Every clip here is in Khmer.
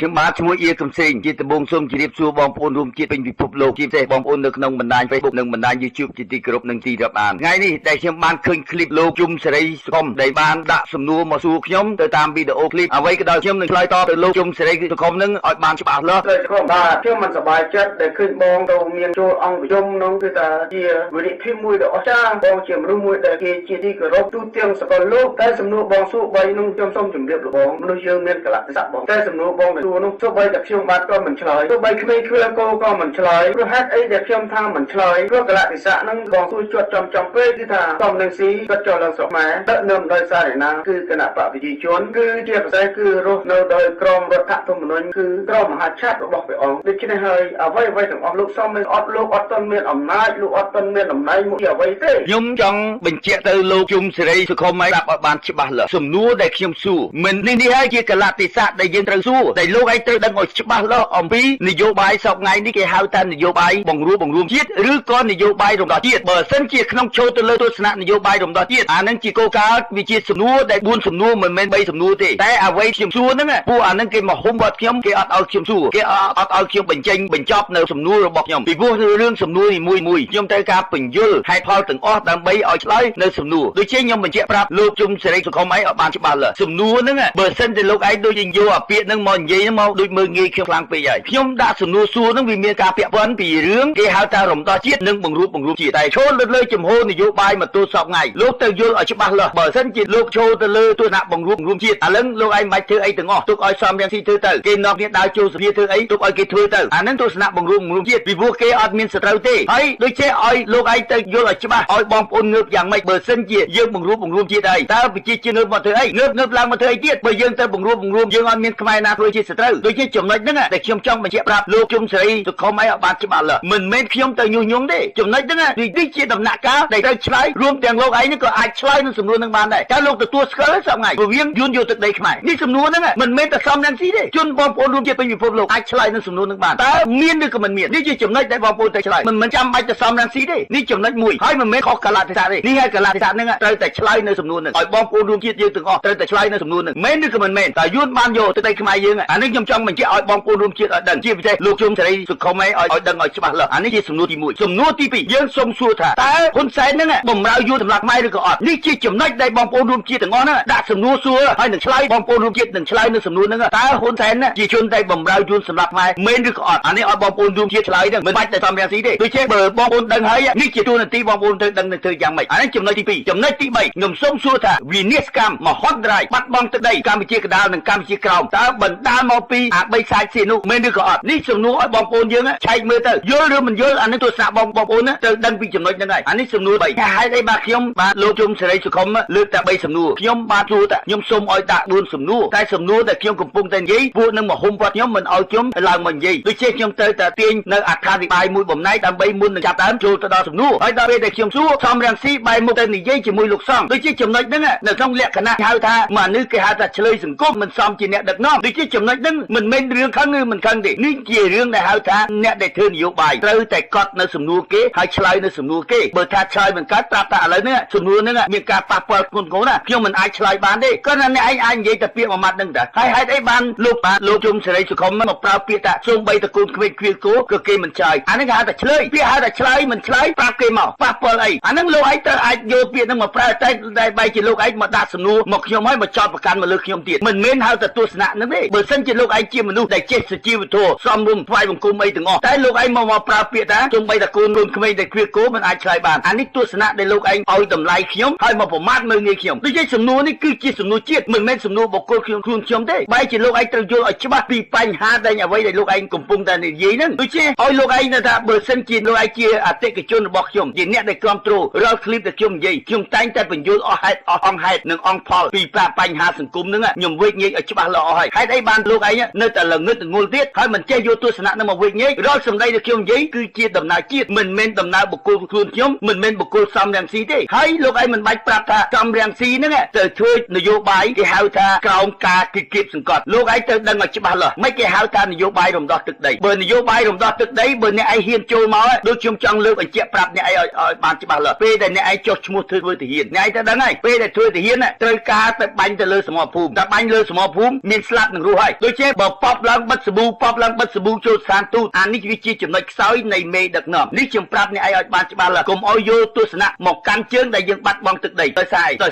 ខ្ញុំបាទឈ្មោះអៀកំសេងជាដំបងសូមជម្រាបសួរបងប្អូនរួមជាតិពេញពិភពលោកជាពិសេសបងប្អូននៅក្នុងបណ្ដាញ Facebook និងបណ្ដាញ YouTube ជាទីគោរពនិងទីរាប់អានថ្ងៃនេះដែលខ្ញុំបានឃើញឃ្លីបលោកជុំសេរីសុខុមដែលបានដាក់សំណួរមកសួរខ្ញុំទៅតាមវីដេអូឃ្លីបអ្វីក៏ដោយខ្ញុំនឹងឆ្លើយតបទៅលោកជុំសេរីសុខុមនឹងឲ្យបានច្បាស់លាស់เลยครับបាទខ្ញុំមិនសប្បាយចិត្តដែលឃើញបងទៅមានចូលអង្គប្រជុំនោះគឺថាជាវិរិយភាពមួយដ៏អស្ចារ្យបងជាមនុស្សមួយដែលគេជាទីគោរពទូទាំងសកលលោកតែសំណួរបងសួរ3នោះខ្ញុំសូមជម្រាបលោកបងមនុស្សយើងមានកលៈទេសៈបងតែសំណួរបងទៅសួរនោះទោះបីតែខ្ញុំបាទក៏មិនឆ្លើយទោះបីក្មេងៗក៏មិនឆ្លើយព្រោះហេតុអីដែលខ្ញុំថាមិនឆ្លើយព្រោះកលៈទេសៈហ្នឹងបងសួរជាប់ចំពេកគឺថាតំនឹងស៊ីគាត់ចូលឡើងស្រុកខ្មែរដឹកនាំដោយសារឯណាគឺគណៈបព្វជិជនគឺជាប្រទេសគឺរស់នៅដោយក្រមរដ្ឋធម្មនុញ្ញគឺក្រមមហាឆាតរបស់ព្រះអង្គដូច្នេះហើយអ្វីទាំងអស់លោកសំមិនអត់លោកអត់ទាន់មានអំណាចលោកអត់ទាន់មានតំណែងមួយអ្វីទេខ្ញុំចង់បញ្ជាក់ទៅលោកជុំសេរីសុខុមឲ្យដាក់ឲ្យបានច្បាស់លាស់សំណួរដែលខ្ញុំសួរមិននេះហើយជាកលៈទេសៈដែលយើងត្រូវសួរតែលោកឯងត្រូវដឹងឲ្យច្បាស់លាស់អំពីនយោបាយសពថ្ងៃនេះគេហៅថានយោបាយបង្រួមជាតិឬក៏នយោបាយរំដោះជាតិបើសិនជាក្នុងចូលទៅលើទស្សនៈនយោបាយរំដោះជាតិអានឹងជាគោលការណ៍វាជាសំណួរដែល4សំណួរមិនមែន3សំណួរទេតែអ្វីខ្ញុំសួរហ្នឹងពួកអានឹងគេមកហុំបាត់ខ្ញុំគេអត់ឲ្យខ្ញុំសួរគេអត់ឲ្យខ្ញុំបញ្ចប់នៅសំណួររបស់ខ្ញុំពីព្រោះរឿងសំណួរនីមួយខ្ញុំត្រូវការបញ្យល់ហេតុផលទាំងអស់ដើម្បីឲ្យឆ្លើយនៅសំណួរដូចជាខ្ញុំបញ្ជាក់ប្រាប់លោកជុំសេរីសុខុមឲ្យបានច្បាស់លាស់សំណួរហ្នឹងបើសិនតែលោកឯងដូចយើងយកអាពាក្យហ្នឹងមកនិយាយមកដូចមើលងាយខ្ញុំខ្លាំងពេកហើយខ្ញុំដាក់សំណួរសួរហ្នឹងវាមានការពាក់ព័ន្ធពីរឿងគេហៅថារំដោះជាតិនិងបង្រួបជាតិតែឈលលើចំហនយោបាយមកទល់សពថ្ងៃលោកទៅយល់ឲ្យច្បាស់លាស់បើសិនជាលោកចូលទៅលើទស្សនៈបង្រួបជាតិឥឡូវលោកឯងមិនធ្វើអីទាំងអស់ទុកឲ្យសំរងស៊ីធ្វើទៅគេនាំគ្នាដើរចូលសភាធ្វើអីទុកឲ្យគេធ្វើទៅអាហ្នឹងទស្សនៈបង្រួបជាតិពីព្រោះគេអត់មានសត្រូវទេហើយដូចជាឲ្យលោកឯងទៅយល់ឲ្យច្បាស់ឲ្យបងប្អូនងើបយ៉ាងម៉េចបើសិនជាយើងបង្រួបជាតិអីតើប្រជាជនងើបមកធ្វើអីងើបឡើងមកធ្វើអីទៀតបើយើងទៅបង្រួបយើងអត់មានខ្មែរណាធ្វើជាសត្រូវដូចជាចំណុចហ្នឹងដែលខ្ញុំចង់បញ្ជាក់ប្រាប់លោកជុំសេរីសុខុមឲ្យបានច្បាស់លាស់មិនមែនខ្ញុំទៅញុះញង់ទេចំណុចហ្នឹងនេះជាដំណាក់កាលដែលត្រូវឆ្លើយរួមទាំងលោកឯងក៏អាចឆ្លើយនឹងសំណួរហ្នឹងបានដែរតើលោកទទួលស្គាល់សប្ងៃរវាងយួនយកទឹកដីខ្មែរនេះសំណួរហ្នឹងមិនមែនតែសំរងស៊ីទេជនបងប្អូនរួមជាតិពេញពិភពលោកអាចឆ្លើយនឹងសំណួរហ្នឹងបានតើមានឬក៏មិនមាននេះជាចំណុចដែលបងប្អូនត្រូវឆ្លើយមិនចាំបាច់ទៅសំរងស៊ីទេនេះចំណុចមួយហើយមិនមែនខុសកលៈទេសៈទេនេះហើយកលៈទេសៈហ្នឹងត្រូវតែឆ្លើយនៅសំណួរហ្នឹងឲ្យបងប្អូនរួមជាតិយើងទាំងអស់ត្រូវតែឆ្លើយនៅសំណួរហ្នឹងមែនឬក៏មិនមែនតើយួនបានយកទឹកដីខ្មែរយើងអានេះខ្ញុំចង់បញ្ជាក់ឲ្យបងប្អូនរួមជាតិឲ្យដឹងជាពិសេសលោកជុំសេរីសុខុមឲ្យដឹងឲ្យច្បាស់លាស់អានេះជាសំណួរទី1សំណួរទី2យើងសូមសួរថាតើហ៊ុនសែនហ្នឹងបំរើយួនសម្រាប់ខ្មែរឬក៏អត់នេះជាចំណុចដែលបងប្អូនរួមជាតិទាំងអស់ហ្នឹងដាក់សំណួរសួរហើយនឹងឆ្លើយបងប្អូនរួមជាតិនឹងឆ្លើយនៅសំណួរហ្នឹងតើហ៊ុនសែនជាជនដែលបំរើយួនសម្រាប់ខ្មែរមែនឬក៏អត់អានេះឲ្យបងប្អូនរួមជាតិឆ្លើយហ្នឹងមិនបាច់តែសំរងស៊ីទេដូចជាបើបងប្អូនដឹងហើយនេះជាទូនាទីបងប្អូនត្រូវដឹងនឹងធ្វើយ៉ាងម៉េចអានេះចំណុចទី2ចំណុចទី3ខ្ញុំសូមសួរថាវិនិច្ឆ័យកម្មមហន្តរាយបាត់បង់ទឹកដីកម្ពុជាកណ្ដាលនិងកម្ពុជាក្រោមតើបណ្ដាលមកពីអា3សាច់ស៊ីនោះមែនឬក៏អត់នេះសំណួរឲ្យបងប្អូនយើងឆែកមើលទៅយល់ឬមិនយល់អានេះទស្សនៈបងប្អូនត្រូវដឹងពីចំណុចហ្នឹងហើយអានេះសំណួរ3ហេតុអីបាទខ្ញុំបាទលោកជុំសេរីសុខុមលើកតែ3សំណួរខ្ញុំបាទសួរតែខ្ញុំសូមឲ្យដាក់4សំណួរតែសំណួរដែលខ្ញុំកំពុងតែនិយាយពួកនឹងមកហុំគាត់ខ្ញុំមិនឲ្យខ្ញុំឡើងមកនិយាយដូចជាខ្ញុំត្រូវតែទាញនៅអត្ថាធិប្បាយមួយបំណែកដើម្បីមុននឹងចាប់ដើមចូលទៅដល់សំណួរហើយដល់ពេលដែលខ្ញុំសួរសំរងស៊ីបែរមុខទៅនិយាយជាមួយលោកសង្ឃដូចជាចំណុចហ្នឹងនៅក្នុងលក្ខណៈហៅថាមនុស្សគេហៅថាឆ្លើយសង្គមមិនសមជាអ្នកដឹកនាំដូចជាចំណុចហ្នឹងមិនមែនរឿងខឹងឬមិនខឹងទេនេះជារឿងដែលហៅថាអ្នកដែលធ្វើនយោបាយត្រូវតែកត់នៅសំណួរគេហើយឆ្លើយនៅសំណួរគេបើថាឆ្លើយមិនកើតប្រាប់ថាឥឡូវនេះសំណួរហ្នឹងមានការប៉ះពាល់ធ្ងន់ធ្ងរណាខ្ញុំមិនអាចឆ្លើយបានទេគាត់ថាអ្នកឯងអាចនិយាយតែពាក្យមួយម៉ាត់ហ្នឹងតាហើយហេតុអីបានលោកជុំសេរីសុខុមមកប្រើពាក្យថាសូម្បីតកូនក្មេងគ្វាលគោក៏គេមិនឆ្លើយអាហ្នឹងគេហៅថាឆ្លើយពាក្យហៅថាឆ្លើយមិនឆ្លើយប្រាប់គេមកប៉ះពាល់អីអាហ្នឹងលោកឯងទៅអាចយកពាក្យហ្នឹងមកប្រើតែបែរជាលោកឯងមកដាក់សំណួរមកខ្ញុំហើយមកចោទប្រកាន់មកលើខ្ញុំទៀតមិនមែនហៅតែទស្សនៈហ្នឹងទេបើសិនជាលោកឯងជាមនុស្សដែលចេះសុជីវធម៌សមរម្យថ្វាយបង្គំអីទាំងអស់តែលោកឯងមកប្រើពាក្យថាសូម្បីតកូនក្មេងដែលគ្វាលគោមិនអាចឆ្លើយបានអានេះទស្សនៈដែលលោកឯងឲ្យតម្លៃខ្ញុំហើយមកប្រមាថមើលងាយខ្ញុំដូចជាសំណួរនេះគឺជាសំណួរជាតិមិនមែនសំណួរបុគ្គលខ្លួនខ្ញុំទេបែរជាលោកឯងត្រូវយល់ឲ្យច្បាស់ពីបញ្ហាដែលអ្វីដែលលោកឯងកំពុងតែនិយាយហ្នឹងដូចជាឲ្យលោកឯងថាបើសិនជាលោកឯងជាអតិថិជនរបស់ខ្ញុំជាអ្នកដែលគ្រប់គ្រងរាល់ឃ្លីបដែលខ្ញុំនិយាយខ្ញុំតែងតែបញ្យល់អស់ហេតុអស់អង្គហេតុនិងអង្គផលពីបញ្ហាសង្គមហ្នឹងខ្ញុំវិនិច្ឆ័យឲ្យច្បាស់លាស់អស់ហើយហេតុអីបានលោកឯងនៅតែល្ងឹតល្ងល់ទៀតហើយមិនចេះយកទស្សនៈហ្នឹងមកវិនិច្ឆ័យរាល់សម្ដីដែលខ្ញុំនិយាយគឺជាដំណើរជាតិមិនមែនដំណើរបុគ្គលខ្លួនខ្ញុំមិនមែនបុគ្គលសំរងស៊ីទេហើយលោកឯងមិនបាច់ប្រាប់ថាសំរងស៊ីហ្នឹងទៅធ្វើនយោបាយគេហៅថាក្រោមការគៀបសង្កត់លោកឯងត្រូវដឹងឲ្យច្បាស់លាស់មិនគេហៅថានយោបាយរំដោះទឹកដីបើនយោបាយរំដោះទឹកដីបើអ្នកឯងហ៊ានចូលមកដូចខ្ញុំចង់លើកបញ្ជាក់ប្រាប់អ្នកឯងឲ្យបានច្បាស់លាស់ពេលដែលអ្នកឯងចុះឈ្មោះធ្វើទាហានអ្នកឯងទៅដឹងហើយពេលដែលធ្វើទាហានត្រូវការទៅបាញ់ទៅលើសមរភូមិតែបាញ់លើសមរភូមិមានស្លាប់នឹងរស់ហើយ ដូចជាបើប៉បឡើងបិទសាប៊ូប៉បឡើងបិទសាប៊ូចូលស្ថានទូតអានេះវាជាចំណុចខ្សោយនៃមេដឹកនាំនេះខ្ញុំប្រាប់អ្នកឯងឲ្យបានច្បាស់កុំឲ្យយកទស្សនៈមកកាន់ជើងដែលយើងបាត់បង់ទឹកដីដោ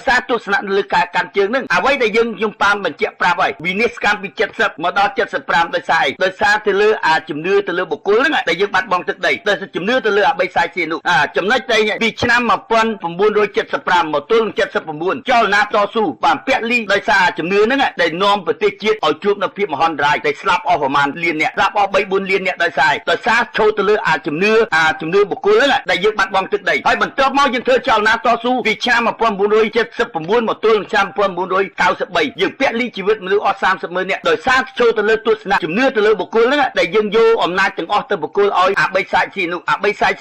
យសារទស្សនៈលើការកាន់ជើងហ្នឹងអ្វីដែលយើងខ្ញុំបានបញ្ជាក់ប្រាប់ហើយវិនិច្ឆ័យកម្មពី70មកដល់75ដោយសារទៅលើជំនឿទៅលើបុគ្គលហ្នឹងដែលយើងបាត់បង់ទឹកដីដោយសារជំនឿទៅលើអបិយសាយសៀនុចំណុចដែលពីឆ្នាំ1975មកទល់នឹង79ចលនាតស៊ូបានពាក់លីដោយសារជំនឿហ្នឹងដែលនាំប្រទេសជាតិឲ្យជួបនៅភាពមហន្តរាយដែលស្លាប់អស់ប្រមាណលានអ្នកស្លាប់អស់3-4លានអ្នកដោយសារឈោទៅលើជំនឿបុគ្គលហ្នឹងដែលយើងបាត់បង់ទឹកដីហើយបន្ទាប់មកយើងធ្វើចលនាតស៊ូពីឆ្នាំ1979មកទល់នឹងឆ្នាំ1993យើងពាក់លីជីវិតមនុស្សអស់30,000នាក់ដោយសារឈោទៅលើទស្សនៈជំនឿទៅលើបុគ្គលហ្នឹងដែលយើងយកអំណាចទាំងអស់ទៅបុគ្គលឲ្យអបិយសាយស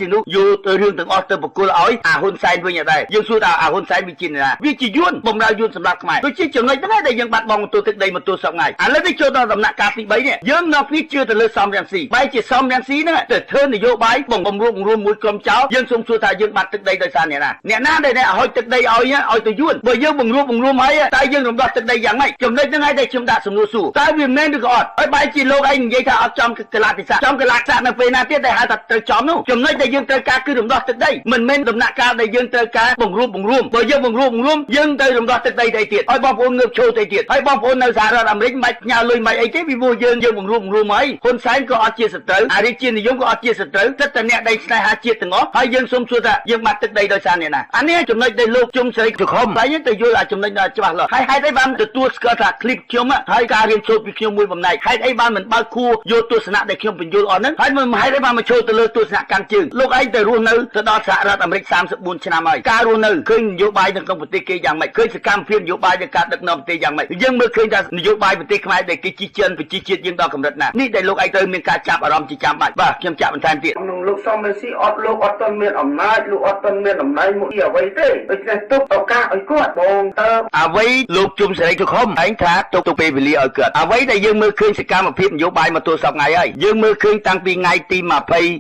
ៀនុយកទៅរឿងទាំងអស់ទៅបុគ្គលឲ្យហ៊ុនសែនវិញដែរយើងសួរថាហ៊ុនសែនវាជាណាវាជាយួនបំរើយួនសម្រាប់ខ្មែរដូចជាចំណុចហ្នឹងដែលយើងបាត់បង់ទូទឹកដីមកទូសពថ្ងៃឥឡូវនេះចូលដល់ដំណាក់កាលទី3នេះយើងនៅពីជឿទៅលើសំរងស៊ីបែរជាសំរងស៊ីហ្នឹងទៅធ្វើនយោបាយបំរួមមួយក្រុមចោលយើងសូមសួរថាយើងបាត់ទឹកដីដោយសារអ្នកណាដែលហុចទឹកដីឲ្យទៅយួនបើយើងបង្រួមហើយតែយើងរំដោះទឹកដីយ៉ាងម៉េចចំណុចហ្នឹងហើយដែលខ្ញុំដាក់សំណួរសួរតើវាមែនឬក៏អត់ហើយបែរជាលោកឯងនិយាយថាអត់ចំកលៈទេសៈចំកលៈទេសៈនៅពេលណាទៀតដែលហៅថាត្រូវចំនោះចំណុចដែលយើងត្រូវការគឺរំដោះទឹកដីមិនមែនដំណាក់កាលដែលយើងត្រូវការបង្រួមបើយើងបង្រួមយើងទៅរំដោះទឹកដីទៅទៀតហើយបងប្អូនងើបឈរទៅទៀតហើយបងប្អូននៅសហរដ្ឋអាមេរិកមិនបាច់ផ្ញើលុយមិនអីទេពីព្រោះយើងបង្រួមហើយហ៊ុនសែនក៏អត់ជាសត្រូវអារាជានិយមក៏អត់ជាសត្រូវទឹកតែអ្នកដែលស្នេហាជាតិទាំងអស់ហើយយើងសូមសួរថាយើងបាត់ទឹកដីដោយសារអ្នកណាអានេះចំណុចដែលលោកជុំសេរីសុខុមតែយើងទៅយល់ចំណុចនោះច្បាស់លាស់ហើយហេតុអីបានទទួលស្គាល់ថាคลิปខ្ញុំហើយការរៀនសូត្រពីខ្ញុំមួយបំណែកហេតុអីបានមិនបើកខួរយកទស្សនៈដែលខ្ញុំបញ្យល់អស់ហ្នឹងហើយមិនហេតុអីបានមកចូលទៅលើទស្សនៈកាន់ជើងលោកឯងទៅរស់នៅទៅដល់សហរដ្ឋអាមេរិក34ឆ្នាំហើយការរស់នៅឃើញនយោបាយនៅក្នុងប្រទេសគេយ៉ាងម៉េចឃើញសកម្មភាពនយោបាយនៃការដឹកនាំប្រទេសយ៉ាងម៉េចយើងមើលឃើញថានយោបាយប្រទេសខ្មែរដែលគេជិះជិនប្រជាជាតិយើងដល់កម្រិតណានេះដែលលោកឯងត្រូវមានការចាប់អារម្មណ៍ជាចាំបាច់បាទខ្ញុំចាក់បន្ថែមទៀតក្នុងលោកសំមេស៊ីអត់ទាន់មានអំណាចលោកអត់ទាន់មានតំណែងមួយអ្វីទេដូច្នេះទុកឱកាសឲ្យគាត់បងតើអ្វីលោកជុំសេរីសុខុមឯងថាទុកពេលវេលាឲ្យគាត់អ្វីដែលយើងមើលឃើញសកម្មភាពនយោបាយមកទល់សប្តាហ៍ថ្ងៃហើយយើងមើលឃើញតាំងពីថ្ងៃទី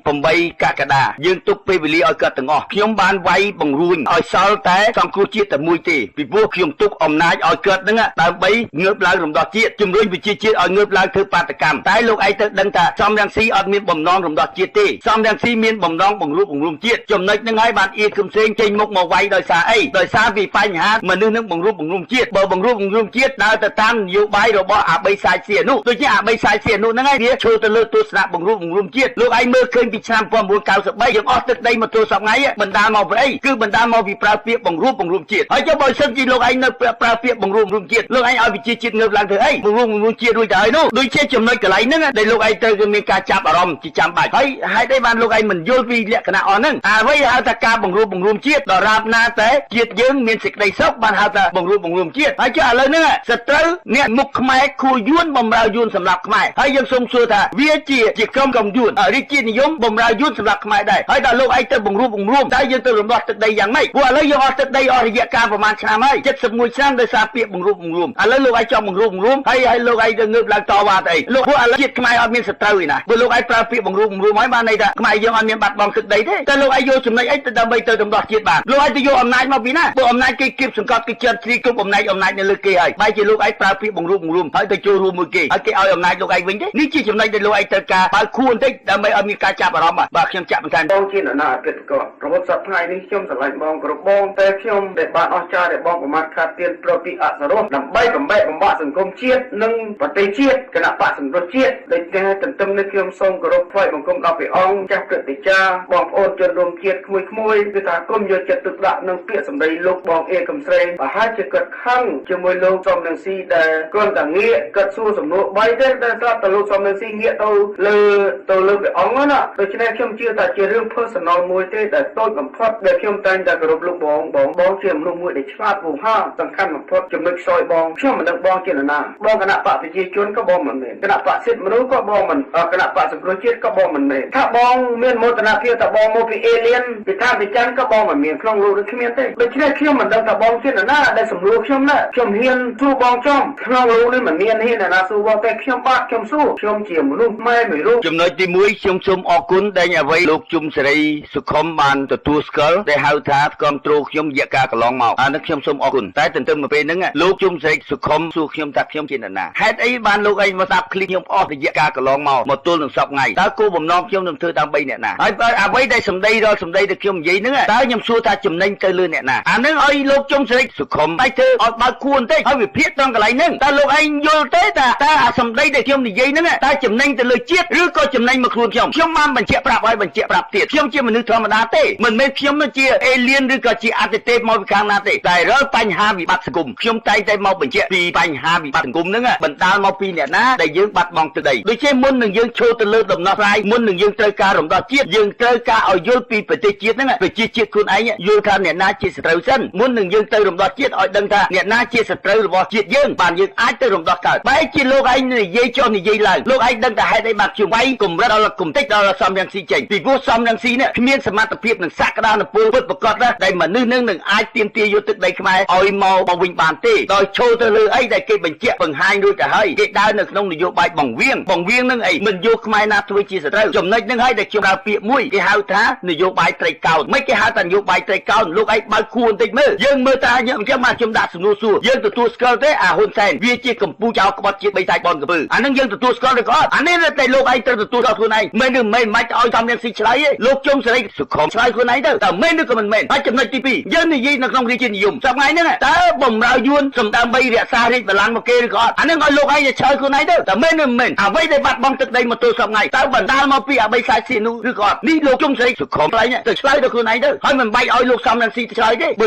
28កក្កដាយើងទុកពេលវេលាឲ្យគាត់ទាំងអស់ខ្ញុំបានវាយបង្រួញឲ្យសល់តែសង្គ្រោះជាតិតែមួយទេពីព្រោះខ្ញុំទុកអំណាចឲ្យគាត់ហ្នឹងដើម្បីងើបឡើងរំដោះជាតិជំរុញប្រជាជាតិឲ្យងើបឡើងធ្វើបាតកម្មតែលោកឯងទៅដឹងថាសំរងស៊ីអត់មានបំណងរំដោះជាតិទេសំរងស៊ីមានបំណងបង្រួមជាតិចំណុចហ្នឹងហើយបានអៀគឹមសេងចេញមុខមកវាយដោយសារអីដោយសារពីបញ្ហាមនុស្សនឹងបង្រួមជាតិបើបង្រួមជាតិដើរទៅតាមនយោបាយរបស់អបិយសាយសៀនុដូចជាអបិយសាយសៀនុហ្នឹងហើយវាឈរទៅលើទស្សនៈបង្រួមជាតិលោកឯងមើលឃើញពីឆ្នាំ1993យើងអស់ទឹកដីមកទល់សប្តាហ៍ថ្ងៃបណ្ដាលមកពីអីគឺបណ្ដាលមកពីប្រើពាក្យបង្រួមជាតិហើយចុះបើសិនជាលោកឯងនៅប្រើពាក្យបង្រួមជាតិលោកឯងឲ្យប្រជាជាតិងើបឡើងធ្វើអីបង្រួមជាតិរួចទៅហើយនោះដូចជាចំណុចកន្លែងហ្នឹងដែលលោកឯងត្រូវមានការចាប់អារម្មណ៍ជាចាំបាច់ហើយហេតុអីបានលោកឯងមិនយល់ពីលក្ខណៈអស់ហ្នឹងអ្វីហៅថាការបង្រួមជាតិដរាបណាតែជាតិយើងមានសេចក្តីសុខបានហៅថាបង្រួមជាតិហើយចុះឥឡូវហ្នឹងសត្រូវអ្នកមុខខ្មែរខួយួនបំរើយួនសម្រាប់ខ្មែរហើយយើងសូមសួរថាវាជាក្រុមយួនរាជានិយមបំរើយួនសម្រាប់ខ្មែរដែរហើយដល់លោកឯងទៅបង្រួមតែយើងទៅរំដោះទឹកដីយ៉ាងម៉េចព្រោះឥឡូវយើងអស់ទឹកដីអស់រយៈកាលប្រហែលឆ្នាំហើយ71ឆ្នាំដោយសារពាក្យបង្រួមឥឡូវលោកឯងចង់បង្រួមហើយលោកឯងទៅងើបឡើងតវ៉ាទៅអីលោកព្រោះឥឡូវជាតិខ្មែរអត់មានសត្រូវឯណាព្រោះលោកឯងប្រើពាក្យបង្រួមហើយបានន័យថាខ្មែរយើងអត់មានបាត់បង់ទឹកដីទេតែលោកឯងយកចំណុចអីទៅដើម្បីទៅរំដោះជាតិបានលោកឯងទៅយកអំណាចមកពីណាព្រោះអំណាចគេគៀបសង្កត់គេជិតជ្រីគ្រប់អំណាចនៅលើគេហើយបែរជាលោកឯងប្រើពាក្យបង្រួមហើយទៅចូលរួមមួយគេហើយគេឲ្យអំណាចលោកឯងវិញទេនេះជាចំណុចដែលលោកឯងត្រូវការបើខួរបន្តិចដើម្បីឲ្យមានការចាប់អារម្មណ៍បាទខ្ញុំចាក់បន្ថែមបងជាអ្នកណាអតិថិកររហូតសប្តាហ៍នេះខ្ញុំស្រឡាញ់បងគ្រប់បងតែខ្ញុំដែលបានអស្ចារ្យដែលបងប្រមាថខាតទៀនប្រពីអសរោះដើម្បីបំបាក់សង្គមជាតិនិងប្រទេសជាតិគណៈបកសង្គ្រោះជាតិដូចតែទន្ទឹមនេះខ្ញុំសូមគោរពថ្វាយបង្គំដល់ព្រះអង្គចាស់ព្រឹទ្ធាចារ្យបងប្អូនជនរួមជាតិក្មួយគឺថាគុំយកចិត្តទុកដាក់នឹងពាក្យសម្ដីលោកបងអេកំស្រីប្រហែលជាគាត់ខឹងជាមួយលោកសំរងស៊ីដែលគាត់តែងាកគាត់សួរសំណួរ3ទេតែស្រាប់តែលោកសំរងស៊ីងាកទៅលើព្រះអង្គណាដូច្នេះខ្ញុំជឿថាជារឿង personal មួយទេដែលតូចបំផុតដែលខ្ញុំតែងតែគោរពលោកបងជាមនុស្សមួយដែលឆ្លាតវោហាសំខាន់បំផុតចំណុចខ្សោយបងខ្ញុំមិនដឹងបងជានរណាបងគណៈបកប្រជាជនក៏បងមិនមែនគណៈបកសិទ្ធិមនុស្សក៏បងមិនគណៈបកសង្គ្រោះជាតិក៏បងមិនមែនថាបងមានមោទនភាពថាបងមកពីអេលៀនពីថាពីច័ន្ទក៏បងមិនមានក្នុងលោកដូចគ្មានទេដូច្នេះខ្ញុំមិនដឹងថាបងជានរណាដែលសម្រួលខ្ញុំណាខ្ញុំហ៊ានសួរបងចំក្នុងលោកនេះមិនមានហ៊ានណាសួរបងតែខ្ញុំបាក់ខ្ញុំសួរខ្ញុំជាមនុស្សម៉ែមួយរូបចំណុចទី1ខ្ញុំសូមអរគុណដែលអ្វីលោកជុំសេរីសុខុមបានទទួលស្គាល់ដែលហៅថាគ្រប់គ្រងខ្ញុំរយៈកាលកន្លងមកអានេះខ្ញុំសូមអរគុណតែទន្ទឹមមកពេលហ្នឹងលោកជុំសេរីសុខុមសួរខ្ញុំថាខ្ញុំជានរណាហេតុអ អីបានលោកឯងមកស្ដាប់ឃ្លីបខ្ញុំអស់រយៈកាលកន្លងមកទល់នឹងសពថ្ងៃតើគោលបំណងខ្ញុំនឹងធ្វើដើម្បីអ្នកណាហើយអ្វីដែលសម្ដីដល់សម្ដីដែលខ្ញុំនិយាយហ្នឹងតើខ្ញុំសួរថាចំណេញទៅលើអ្នកណាអាហ្នឹងឲ្យលោកជុំសេរីសុខុមតែធ្វើឲ្យបើកគួរបន្តិចហើយវិភាគត្រង់កន្លែងហ្នឹងតើលោកឯងយល់ទេតើអាសម្ដីដែលខ្ញុំនិយាយហ្នឹងតើចំណេញទៅលើជាតិឬក៏ចំណេញមកខ្លួនខ្ញុំបានបញ្ជាក់ប្រាប់ហើយបញ្ជាក់ប្រាប់ទៀតខ្ញុំជាមនុស្សធម្មតាទេមិនមែនខ្ញុំជាអេលៀនឬក៏ជាអតិថិមកពីខាងណាទេតែរាល់បញ្ហាវិបត្តិសង្គមខ្ញុំតែងតែមកបញ្ជាក់ពីបញ្ហាវិបត្តិសង្គមហ្នឹងបណ្ដាលមកពីអ្នកណាដែលយើងបាត់បង់ទឹកដីដូចជាមុននឹងយើងឈរទៅលើដំណោះស្រាយមុននឹងយើងត្រូវការរំដោះជាតិយើងត្រូវការឲ្យយល់ពីប្រទេសជាតិហ្នឹងប្រជាជាតិខ្លួនឯងយល់ថាអ្នកណាជាសត្រូវសិនមុននឹងយើងទៅរំដោះជាតិឲ្យដឹងថាអ្នកណាជាសត្រូវរបស់ជាតិយើងបានយើងអាចទៅរំដោះកើតបែរជាលោកឯងនិយាយចុះនិយាយឡើងលោកឯងដឹងតែហេតុអីបានខ្ញុំវាយកម្រិតដល់គំតិចដល់សំរងស៊ីចេញពីព្រោះសំរងស៊ីនេះគ្មានសមត្ថភាពនឹងសក្តានុពលពិតប្រាកដណាស់ដែលមនុស្សនឹងអាចទាមទារយកទឹកដីខ្មែរឲ្យមកវិញបានទេដោយឈរទៅលើអីដែលគេបញ្ជាក់បង្ហាញរួចទៅហើយគេដើរនៅក្នុងនយោបាយបង្វៀងនឹងអីមិនយកខ្មែរណាធ្វើជាសត្រូវចំណុចហ្នឹងហើយដែលខ្ញុំដើរពាក្យមួយគេហៅថានយោបាយត្រីកោណមិនគេហៅថានយោបាយត្រីកោណលោកឯងបើកគួរបន្តិចមើលយើងមើលតាយើងអញ្ចឹងមកខ្ញុំដាក់សំណួរសួរយើងទទួលស្គាល់ទេអាហ៊ុនសែនវាជាកម្ពុជាចោលក្បត់ជាតិបីសាច់បនកំពើអាហ្នឹងយើងទទួលស្គាល់ឬក៏អត់អានេះតែលោកឯងត្រូវទទួលស្គាល់ខ្លួនឯងមិនមិនឲ្យសំរងស៊ីឆ្លើយទេលោកជុំសេរីសុខុមឆ្លើយខ្លួនឯងទៅតើមែនឬក៏មិនមែនហើយចំណុចទី2យើងនិយាយនៅក្នុងរាជានិយមសប្តាហ៍ហ្នឹងតើបំរើយួនសំដើម្បីរក្សារាជបល្ល័ង្កមកគេឬក៏អត់អាហ្នឹងឲ្យលោកឯងឆ្លើយខ្លួនឯងទៅតើមែនឬមិនមែនអ្វីដែលបាត់បង់ទឹកដីមកទល់សប្តាហ៍ថ្ងៃតើបណ្ដាលមកពីអបិសាស៊ីនូឬក៏អត់នេះលោកជុំសេរីសុខុមឆ្លើយទៅឆ្លើយទៅខ្លួនឯងទៅហើយមិនបាច់ឲ្យលោកសំរងស៊ីឆ្លើយទេប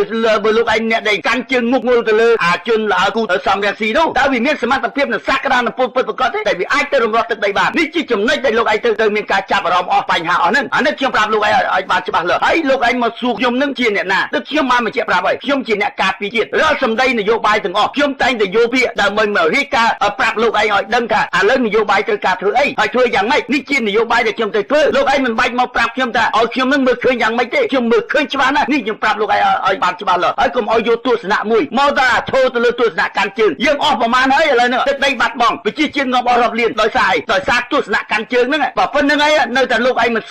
ើលោកឯងអ្នកដែលកាន់ជើងមុខងល់ទៅលើអាជនល្អគូសំរងស៊ីនោះតើវាមានសមត្ថភាពនឹងសក្តានុពលពិតប្រាកដទេតែវាអាចទៅរំដោះទឹកដីបាននេះជាចំណុចដែលលោកឯងទៅមានការចាប់អារម្មណ៍អស់បញ្ហាអស់ហ្នឹងអានេះខ្ញុំប្រាប់លោកឯងឲ្យបានច្បាស់លាស់ហើយលោកឯងមកសួរខ្ញុំនឹងជាអ្នកណាទឹកខ្ញុំបានបញ្ជាក់ប្រាប់ហើយខ្ញុំជាអ្នកការពារជាតិរាល់សម្ដីនយោបាយទាំងអស់ខ្ញុំតែងតែយោភាគដើម្បីមករាយការណ៍ប្រាប់លោកឯងឲ្យដឹងថាឥឡូវនយោបាយត្រូវការធ្វើអីហើយធ្វើយ៉ាងម៉េចនេះជានយោបាយដែលខ្ញុំត្រូវធ្វើលោកឯងមិនបាច់មកប្រាប់ខ្ញុំថាឲ្យខ្ញុំនឹងមើលឃើញយ៉ាងម៉េចទេខ្ញុំមើលឃើញច្បាស់ណាស់នេះខ្ញុំប្រាប់លោកឯងឲ្យបានច្បាស់លាស់ហើយកុំឲ្យយកទស្សនៈមួយមកថាឈរទៅលើទស្សនៈកាន់ជើងយើងអស់ប្រមាណហើយឥឡូវនេះទឹកដីបាត់បង់ប្រជាជាតិងាប់អស់រាប់លានដោយសារអីដោយសារទស្សនៈកាន់ជើងហ្នឹងបើប៉ុណ្្នឹងហើយនៅតែលោកឯងមិន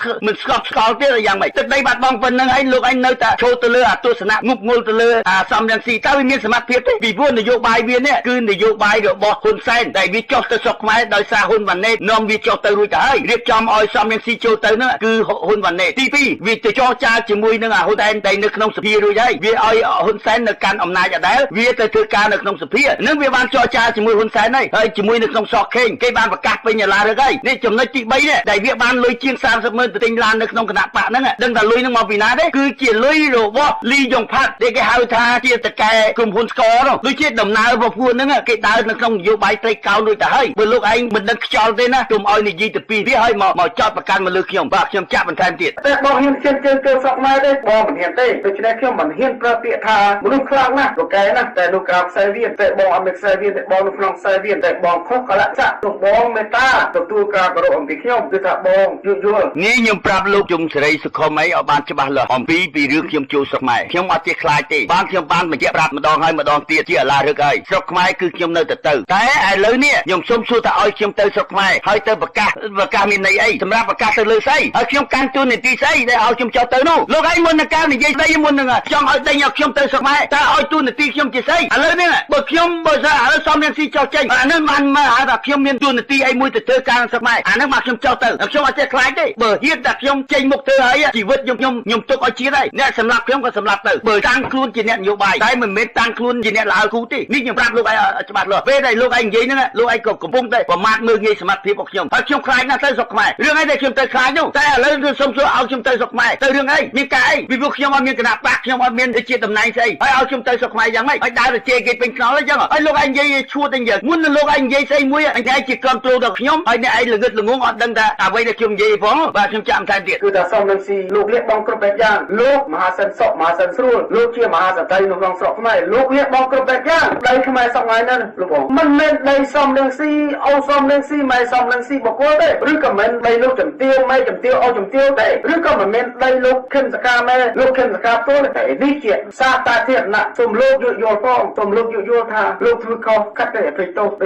ស្កប់ស្កល់ទេយ៉ាងម៉េចទឹកដីបាត់បង់ប៉ុណ្្នឹងហើយលោកឯងនៅតែឈរទៅលើអាទស្សនៈងប់ងល់ទៅលើអាសំរងស៊ីតើវាមានសមត្ថភាពទេពីព្រោះនយោបាយវានេះគឺនយោបាយរបស់ហ៊ុនសែនដែលវាចុះទៅស្រុកខ្មែរដោយសារហ៊ុនវ៉ាណេតនាំវាចុះទៅរួចទៅហើយរៀបចំឲ្យសំរងស៊ីចូលទៅហ្នឹងគឺហ៊ុនវ៉ាណេតទី2វាទៅចរចាជាមួយនឹងអាហ៊ុនសែនតែនៅក្នុងសភារួចហើយវាឲ្យហ៊ុនសែននៅកាន់អំណាចដដែលវាទៅធ្វើការនៅក្នុងសភានឹងវាបានចរចាជាមួយហ៊ុនសែនហើយជាមួយនៅក្នុងសខេងគេបានប្រកាសពេញអាឡារឹកហើយនេះចំណុចទី3នេះដែលវាបានលុយជាង30,000ទៅទិញឡាននៅក្នុងគណៈបកហ្នឹងដឹងថាលុយហ្នឹងមកពីណាទេគឺជាលុយរបស់លីយ៉ុងផាត់ដែលគេហៅថាជាតកែក្រុមហ៊ុនស្ករនោះដូចជាដំណើររបស់ពួកហ្នឹងគេដើរនៅក្នុងនយោបាយត្រីកោណដូចទៅហើយបើលោកឯងមិនដឹងខ្យល់ទេណាកុំឲ្យនិយាយទៅពីវាឲ្យមកចោតប្រកាន់មកលើខ្ញុំបាទខ្ញុំចាក់បន្ថែមទៀតតែបងហ៊ានជើងចូលស្រុកខ្មែរទេបងមិនហ៊ានទេដូច្នេះខ្ញុំមិនហ៊ានប្រើពាក្យថាមនុស្សខ្លាំងណាស់លោកកែណាតែលោកក្រៅខ្សែវៀនតែបងអត់មានខ្សែវៀនតែបងនៅក្នុងខ្សែវៀនតែបងខុសកលៈស័កលោកបងមេត្តាទទួលការគោរពអំពីខ្ញុំគឺថាបងយល់នេះខ្ញុំប្រាប់លោកជុំសេរីសុខុមអីឲ្យបានច្បាស់លាស់អំពីរឿងខ្ញុំចូលស្រុកខ្មែរខ្ញុំអត់ចេះខ្លាចទេបានខ្ញុំបានបញ្ជាក់ប្រាប់ម្ដងហើយម្ដងទៀតជាអាឡារឹកហើយស្រុកខ្មែរគឺខ្ញុំនៅតែតែឥឡូវនេះខ្ញុំសូមសួរថាឲ្យខ្ញុំទៅស្រុកខ្មែរហើយទៅប្រកាសមានន័យអីសម្រាប់ប្រកាសទៅលើស្អីហើយខ្ញុំកាន់ទូនីតិស្អីដែលឲ្យខ្ញុំចុះទៅនោះលោកឯងមុននឹងការនិយាយស្ដីមុននឹងចង់ឲ្យដេញឲ្យខ្ញុំទៅស្រុកខ្មែរតើឲ្យទូនីតិខ្ញុំជាស្អីឥឡូវនេះបើខ្ញុំបើថាឥឡូវសំរងស៊ីចុះចេញអានឹងបានមកហៅថាខ្ញុំមានទូនីតិអីមួយទៅធ្វើការស្រុកខ្មែរអានឹងមកខ្ញុំចុះទៅខ្ញុំអត់ចេះខ្លាចទេបើហ៊ានតែខ្ញុំចេញមុខធ្វើហើយជីវិតខ្ញុំទុកឲ្យជាតិហើយអ្នកសម្រាប់ខ្ញុំក៏សម្រាប់ទៅបើតាំងខ្លួនជាអ្នកនយោបាយតែមិនមែនតាំងខ្លួនជាអ្នកល្អគូទេនេះខ្ញុំប្រាប់លោកឯងច្បាស់លាស់ពេលដែលលោកឯងនិយាយហ្នឹងលោកឯងក៏កំពុងតែប្រមាថមើលងាយសមត្ថភាពរបស់ខ្ញុំហើយខ្ញុំខ្លាចណាស់ទៅស្រុកខ្មែររឿងអីដែលខ្ញុំទៅខ្លាចនោះតែឥឡូវគឺសូមសួរឲ្យខ្ញុំទៅស្រុកខ្មែរទៅរឿងអីមានការអីពីព្រោះខ្ញុំអត់មានគណៈបកខ្ញុំអត់មានជាតំណែងស្អីហើយឲ្យខ្ញុំទៅស្រុកខ្មែរយ៉ាងម៉េចឲ្យដើរទៅជេរគេពេញខ្នល់អញ្ចឹងហើយលោកឯងនិយាយឈួតអញ្ចឹងមុននឹងលោកឯងនិយាយស្អីមួយអញឯងជាគ្រប់គ្រងដល់ខ្ញុំហើយអ្នកឯងល្ងឹតល្ងងអត់ដឹងថាអ្វីដែលខ្ញុំនិយាយផងបាទខ្ញុំចាំថែមទៀតគឺថាសំរងស៊ីលោកលៀកបងគ្រប់បែបយ៉ាងលោកមហាសិនសុកមហាសិនស្រួលលោកជាមហាសត្រីនៅក្នុងស្រុកខ្មែរលោកលៀកបងគ្រប់បែបយ៉ាងដីខ្មែរសប្ងាយណាស់លោកបងមិនមែនដីសំរងស៊ីអូសំរងស៊ីម៉ែសំរងស៊ីបកគលទេឬក៏មិនដីលោកជំទាវម៉ែជំទាវអូជំទាវទេឬក៏មិនមែនដីលោកខិនសកាម៉ែលោកខិនសកាផ្ទាល់ទេនេះជាសាតាធារណៈសូមលោកយល់ផងសូមលោកយល់ថាលោកធ្វើខុសកាត់តែអភ័យទោសគឺ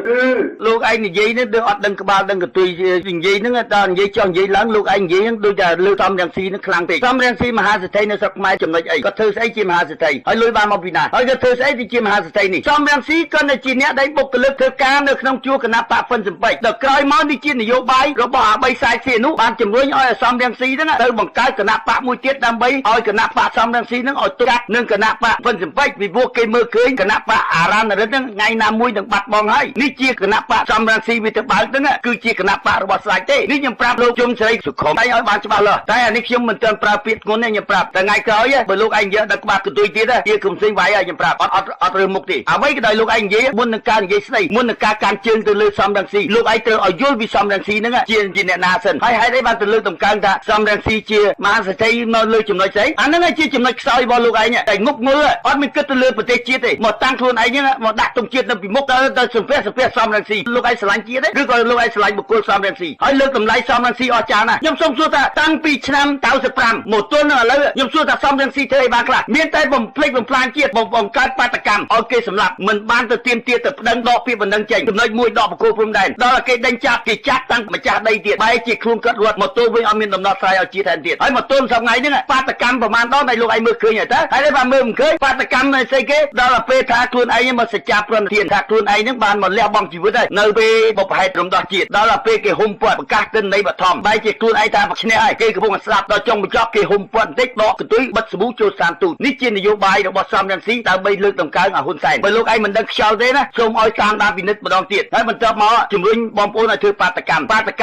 លោកឯងនិយាយនេះដូចអត់ដឹងក្បាលដឹងកទុយនិយាយហ្នឹងដល់និយាយចង់និយាយឡើងលោកឯងនិយាយហ្នឹងដូចតែលើសំរងស៊ីហ្នឹងខ្លាំងពេកសំរងស៊ីមហាសេដ្ឋីនៅស្រុកខ្មែរចំណុចអីគាត់ធ្វើស្អីជាមហាសេដ្ឋីហើយលុយបានមកពីណាហើយគាត់ធ្វើស្អីទីជាមហាសេដ្ឋីនេះសំរងស៊ីគាត់នៅជាអ្នកដែលបុគ្គលិកធ្វើការ ណានៅក្នុងជួរគណៈបកហ៊ុនស៊ិនប៉ិចដល់ក្រោយមកនេះជានយោបាយរបស់អា3ខ្សែស៊ីនោះបានជំរុញឲ្យអាសំរងស៊ីហ្នឹងទៅបង្កើតគណៈបកមួយទៀតដើម្បីឲ្យគណៈបកសំរងស៊ីហ្នឹងឲ្យត្រាក់នឹងគណៈបកហ៊ុនស៊ិនប៉ិចពីព្រោះគេមើលឃើញគណៈបកអារ៉ានរិទ្ធហ្នឹងថ្ងៃណាមួយនឹងបាត់បង់ហើយនេះជាគណៈបកសំរងស៊ីវាទៅបើកហ្នឹងគឺជាគណៈបករបស់ស្ដេចទេនេះខ្ញុំប្រាប់លោកជុំសេរីសុខុមឲ្យបានច្បាស់លាស់តែអានេះខ្ញុំមិនទាន់ប្រើពាក្យធ្ងន់ទេខ្ញុំប្រាប់តែថ្ងៃក្រោយបើលោកឯងនិយាយដល់ក្បាត់កន្ទុយទៀតជាគុំសេងវាយឲ្យខ្ញុំប្រាប់អត់រើមុខទេអ្វីក៏ដោយលោកឯងនិយាយមុននឹងការនិយាយស្ដីមុននឹងការកាន់ជើងទៅលើសំរងស៊ីលោកឯងត្រូវឲ្យយល់ពីសំរងស៊ីហ្នឹងជាអ្នកណាសិនហើយហេតុអីបានទៅលើកតម្កើងថាសំរងស៊ីជាមហាសេដ្ឋីនៅលើចំណុចស្អីអាហ្នឹងជាចំណុចខ្សោយរបស់លោកឯងតែងុកងល់អត់មានគិតទៅលើប្រទេសជាតិទេមកតាំងខ្លួនឯងហ្នឹងមកដាក់ទង់ជាតិនៅពីមុខទៅសំភះសំរងស៊ីលោកឯងស្រឡាញ់ជាតិទេឬក៏លោកឯងស្រឡាញ់បុគ្គលសំរងស៊ីហើយលើកតម្លៃសំរងស៊ីអស្ចារ្យណាស់ខ្ញុំសូមសួរថាតាំងពីឆ្នាំ95មកទល់នឹងឥឡូវខ្ញុំសួរថាសំរងស៊ីធ្វើអីបានខ្លះមានតែបំភ្លេចបំផ្លាញជាតិបង្កើតបាតកម្មឲ្យគេសម្លាប់មិនបានទៅទៀមទាទៅប្តឹងដកពាក្យបណ្ដឹងចេញចំណុចមួយដកបកគោព្រំដែនដល់គេដេញចាប់គេចាត់តាំងម្ចាស់ដីទៀតបែរជាខ្លួនគាត់រត់មកទល់វិញអត់មានដំណោះស្រាយឲ្យជាតិថែមទៀតហើយមកទល់សប្តាហ៍ហ្នឹងបាតកម្មប្រមាណដងដែលលោកឯងមើលឃើញហើយតើហើយបើមើលមិនឃើញបាតកម្មនៅស្អីគេដល់ពេលថាខ្លួនឯងមកសច្ចាប្រណធានថាខ្លួនឯងហ្នឹងបានមកលះបង់ជីវិតហើយនៅពេលបុព្វហេតុរំដោះជាតិដល់ពេលគេហុំព័ទ្ធប្រកាសទិន្នន័យបឋមបែរជាខ្លួនឯងថាឈ្នះហើយគេកំពុងស្ដាប់ដល់ចុងបញ្ចប់គេហុំព័ទ្ធបន្តិចដកកន្ទុយបិទសាប៊ូចូលស្ថានទូតនេះជានយោបាយរបស់សំរងស៊ីដើម្បីលើកតម្កើងហ៊ុនសែនបើលោកឯងមិនដឹងខ្យល់ទេណាសូមឲ្យតាមដានពិនិត្យម្ដងទៀតហើយបន្ទាប់មកជំរុញបងប្អូនឲ្យធ្វើបាតក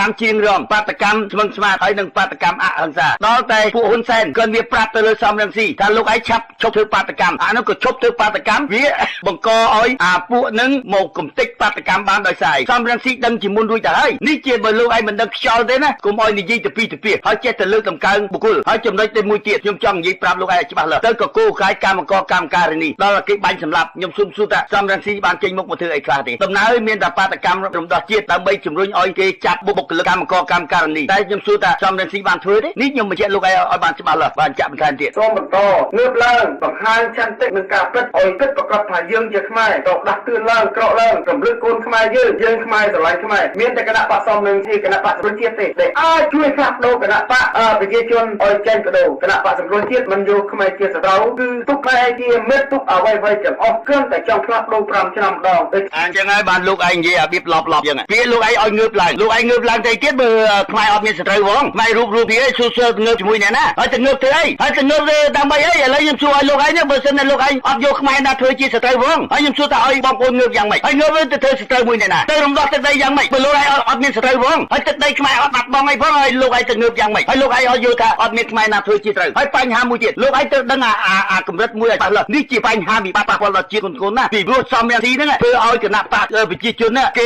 ម្មជាងរំបាតកម្មស្មឹងស្មាតហើយនឹងបាតកម្មអហិង្សាដល់តែពួកហ៊ុនសែនគាត់វាប្រាប់ទៅលើសំរងស៊ីថាលោកឯងឆាប់ឈប់ធ្វើបាតកម្មអានោះក៏ឈប់ធ្វើបាតកម្មវាបង្កឲ្យអាពួកនឹងមកកំទេចបាតកម្មបានដោយសារសំរងស៊ីដឹងជាមុនរួចទៅហើយនេះជាបើលោកឯងមិនដឹងខ្យល់ទេណាកុំឲ្យនិយាយទៅពីហើយចេះតែលើកតម្កើងបុគ្គលហើយចំណុចទីមួយទៀតខ្ញុំចង់និយាយប្រាប់លោកឯងច្បាស់លាស់ទៅក៏គោកាយកម្មការនីដល់គេបាញ់សម្លាប់ខ្ញុំសុំសួរថាសំរងស៊ីបានចេញមុខមកធ្វើអីខ្លះទេដំណើរមានតែបាតកម្មរំដោះជាតិដើម្បីជំរុញឲ្យគេចាប់បុគ្គលិកកម្មការនីតែខ្ញុំសួរថាសំរងស៊ីបានធ្វើទេនេះខ្ញុំបញ្ជាក់លោកឯងឲ្យបានច្បាស់លាស់បានចាក់បន្ថែមទៀតសូមបន្តងើបឡើងបង្ហាញឆន្ទៈនឹងការពិតឲ្យពិតប្រកបថាយើងជាខ្មែរក៏ដាស់តឿនឡើងក្រក់ឡើងរំលឹកកូនខ្មែរយើងខ្មែរស្រឡាញ់ខ្មែរមានតែគណៈបកសំរងស៊ីគណៈបកសង្គ្រោះជាតិទេដែលអាចជួយផ្លាស់ប្ដូរគណៈបកប្រជាជនឲ្យចេញបដូរគណៈបកសង្គ្រោះជាតិមិនយកខ្មែរជាសត្រូវគឺទុកខ្មែរជាមិត្តទុកអ្វីទាំងអស់គ្រាន់តែចង់ផ្លាស់ប្ដូរ5ឆ្នាំម្ដងអញ្ចឹងហើយបានលោកឯងនិយាយអាបៀបឡប់អញ្ចឹងពេលលោកឯងឲ្យងើបឡើងលោកឯងងើបឡើងទៅទៀតបើខ្មែរអត់មានសត្រូវផងខ្មែររូបវាសួរងើបជាមួយអ្នកណាហើយទៅងើបទៅអីហើយទៅងើបទៅដើម្បីអីឥឡូវខ្ញុំសួរឲ្យលោកឯងបើសិនតែលោកឯងអត់យកខ្មែរណាធ្វើជាសត្រូវផងហើយខ្ញុំសួរថាឲ្យបងប្អូនងើបយ៉ាងម៉េចហើយងើបទៅធ្វើសត្រូវមួយអ្នកណាទៅរំដោះទឹកដីយ៉ាងម៉េចបើលោកឯងអត់មានសត្រូវផងហើយទឹកដីខ្មែរអត់បាត់បង់អីផងហើយលោកឯងទៅងើបយ៉ាងម៉េចហើយលោកឯងឲ្យយល់ថាអត់មានខ្មែរណាធ្វើជាត្រូវហើយបញ្ហាមួយទៀតលោកឯងទៅដឹងអាកម្រិតមួយឲ្យច្បាស់លាស់នេះជាបញ្ហាវិបត្តិប៉ះពាល់ដល់ជាតិធ្ងន់ណាពីព្រោះសំរងស៊ីហ្នឹងធ្វើឲ្យគណៈបកប្រជាជនគេ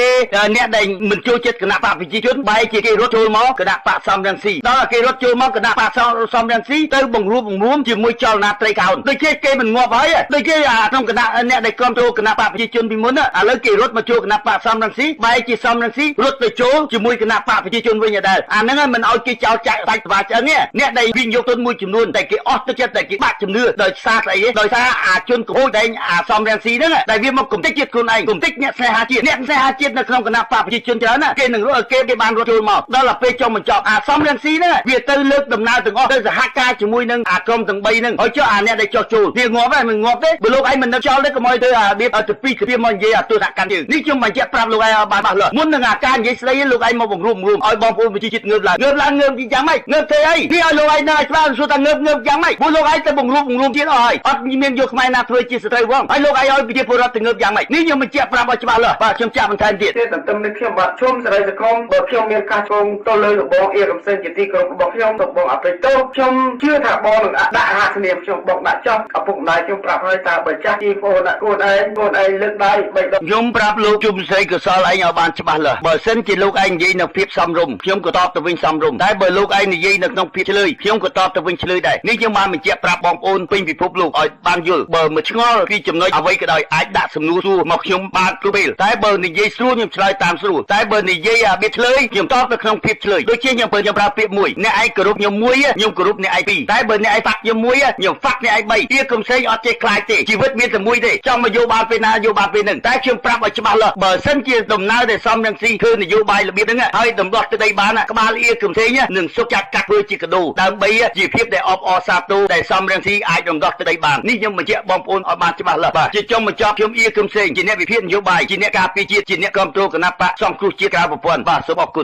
អ្នកដែលមិនចូលចិត្តគណៈបកប្រជាជនបែរជាគេរត់ចូលមកគណៈបកសំរងស៊ីដល់គេរត់ចូលមកគណៈបកសំរងស៊ីទៅបង្រួបបង្រួមជាមួយចលនាត្រីកោណដូចជាគេមិនងាប់ហើយដូចជាក្នុងគណៈអ្នកដែលគ្រប់គ្រងគណៈបកប្រជាជនពីមុនឥឡូវគេរត់មកចូលគណៈបកសំរងស៊ីបែរជាសំរងស៊ីរត់ទៅចូលជាមួយគណៈបកប្រជាជនវិញដែរអាហ្នឹងមិនឲ្យគេចោលចាក់សាច់ស្វាឆ្អឹងទេអ្នកដែលវិនិយោគទុនមួយចំនួនតែគេអស់ទឹកចិត្តតែគេបាក់ជំនឿដោយសារស្អីទេដោយសារអាជនក្រូចដែលសំរងស៊ីហ្នឹងដែលវាមកគំតិចជាតិខ្លួនឯងគំតិចអ្នកស្នេហាជាតិនៅក្នុងគណៈបកប្រជាជនច្រើនណាគេនឹងគេបានរត់ចូលមកដល់ពេលចុងបញ្ចប់សំរងស៊ីហ្នឹងវាទៅលើកដំណើរទាំងអស់ទៅសហការជាមួយនឹងក្រុមទាំង3ហ្នឹងហើយចុះអ្នកដែលចោះចូលវាងាប់ហើយមិនងាប់ទេបើលោកឯងមិននឹកចោលទេកុំឲ្យទៅរបៀបទៅពីមកនិយាយទស្សនកម្មយើងនេះខ្ញុំបញ្ជាក់ប្រាប់លោកឯងបានបាស់លាស់មុននឹងការនិយាយស្ដីលោកឯងមកបង្រួមឲ្យបងប្អូនប្រជាជាតិងើបឡើងងើបយ៉ាងម៉េចងើបធ្វើអីវាឲ្យលោកឯងនៅឲ្យច្បាស់សួរថាងើបយ៉ាងម៉េចព្រោះលោកឯងទៅបង្រួមទៀតអស់ហើយអត់មានយកខ្មែរណាធ្វើជាសត្រូវផងហើយលោកឯងឲ្យប្រជាពលរដ្ឋទៅងើបយ៉ាងម៉េចនេះខ្ញុំបញ្ជាក់ប្រាប់ឲ្យច្បាស់លាស់បាទខ្ញុំចាក់បន្ថែមទៀតទន្ទឹមនឹងខ្ញុំបាទជុំសេរីសង្គមបើខ្ញុំមានការឆ្លងទៅលើរបងអៀរកំសែងជាទីគោរពរបស់ខ្ញុំទៅបងអបិតោខ្ញុំជឿថាបងនឹងដាក់អាសនាមខ្ញុំបងដាក់ចោះឪពុកម្ដាយខ្ញុំប្រាប់ហើយថាបើចាស់ជីប្អូនខ្លួនឯងលើកដៃ3ដងខ្ញុំប្រាប់លោកជុំស្រីកសលឯងឲ្យបានច្បាស់លាស់បើសិនជាលោកឯងនិយាយនៅភាពសមរម្យខ្ញុំក៏តបទៅវិញសមរម្យតែបើលោកឯងនិយាយនៅក្នុងភាពឆ្លើយខ្ញុំក៏តបទៅវិញឆ្លើយដែរនេះខ្ញុំបានបញ្ជាក់ប្រាប់បងប្អូនពេញពិភពលោកឲ្យបានយល់បើមិនឆ្ងល់ពីចំណុចអ្វីក៏ដោយអាចដាក់សំណួរសួរមកខ្ញុំបានគ្រប់ពេលតែបើនិយាយស្រួលខ្ញុំឆ្លើយតាមស្រួលតែបើនិយាយបៀតឆ្លើយខ្ញុំតបទៅក្នុងភាពឆ្លើយដូចជាខ្ញុំប្រើពាក្យមួយអ្នកឯងគោរពខ្ញុំមួយខ្ញុំគោរពអ្នកឯងពីរតែបើអ្នកឯងហ្វាក់ខ្ញុំមួយខ្ញុំហ្វាក់អ្នកឯង3ទៀតកុំផ្សេងអត់ចេះខ្លាចទេជីវិតមានតែមួយទេចង់មកយោបល់ពេលណាយោបល់ពេលហ្នឹងតែខ្ញុំប្រាប់ឲ្យច្បាស់លាស់បើសិនជាដំណើរដែលសំរងស៊ីធ្វើនយោបាយរបៀបហ្នឹងហើយដំដោះទឹកដីបានក្បាលអៀកុំផ្សេងនឹងសុខចាត់កាត់ធ្វើជាកដោដើម្បីជាភាពដែលអបអរសាទរដែលសំរងស៊ីអាចដំដោះទឹកដីបាននេះខ្ញុំបញ្ជាក់បងប្អូនឲ្យបានច្បាស់លាស់បាទជាចុងបញ្ចប់ខ្ញុំអៀកុំផ្សេងជាអ្នកវិភាគនយោបាយជា អ្នកការពារជាតិជាអ្នកគ្រប់គ្រងគណៈបកសង្គ្រោះជាតិក្រៅប្រព័ន្ធបាទសូមអរគុណ